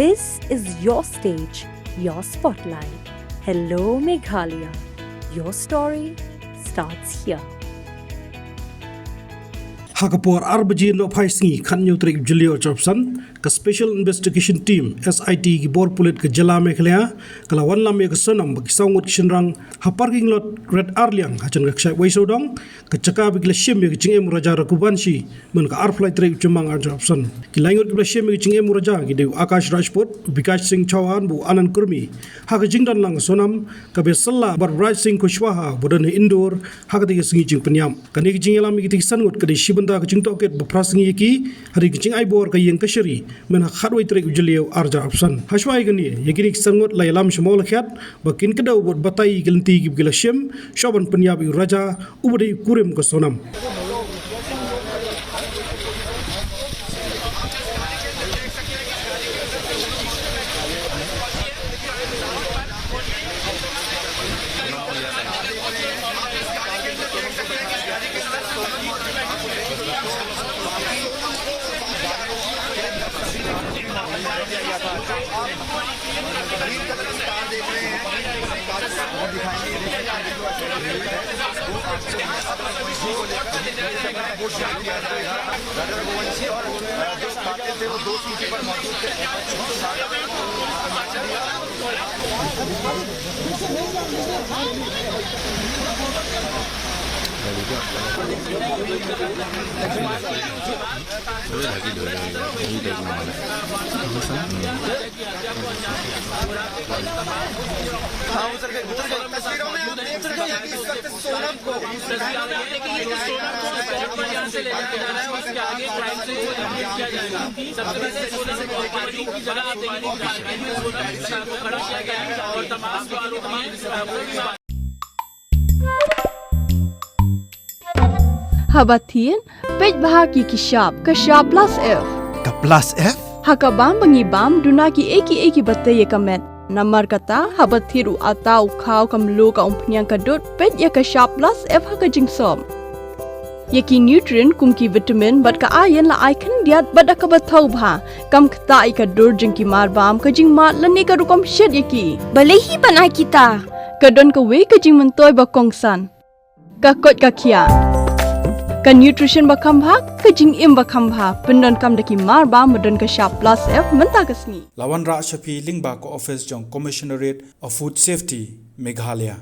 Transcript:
This is your stage, your spotlight. Hello, Meghalaya. Your story starts here. Hakapor arbajin lo phaisngi khanyo trik Julio Jobson ka Special Investigation Team SIT ki bor pulit ke jala Meghalaya kala wan lam ke Sonam ki sangut kishinrang ha parking lot red arliang ha chan ka ksai waisodong ka Jaka bi kla shem ki chingem raja rakubanshi men ka ar flight trik chumang ar Jobson ki langot ki shem ki chingem raja ki Kdew Akash Rajput Bikash Singh Chauhan bu Anand Kurmi ha ka jingdan lang Sonam ka be salla bar Raj Singh Kushwaha bodan indoor ha ka ti singi jing Pynïap ka ni ki jingelam ki ti sangut ka de shiban ka jing toket beprasngi ki hari ki jing ai bor ka yeng kashari men khadwai trek Julio arja option hashwai gani yekini sangot laylam shmol khat bakin Kdew bot batai gelenti ki gilashem shoban Pynïap raja ubade kurem ka Sonam Habatin, pej bahagi kishap, kashap plus F. Ka plus F? Hakabam bangibam dunaki eki batay kamet. Namar kata habathiru atau kau kamlu ka umpnyang kadut pej ya kashap plus F hakajing som. Yaki nutrient kumki vitamin bat ka ayan la icon diat bada ka bathau bha kam kta i ka dur jingki marbam ka jing mat lani ka rukom shed yaki. Balehi banai kita. Kadon ka we ka jing mentoy ba kongsan. Ka kot ka kia. Ka nutrition ba kambha ka jing im ba kambha pendon kam daki marba medon ka sharp plus F menta kasni Lawan Ra Shafi Lingba ko office jong Commissionerate of Food Safety Meghalaya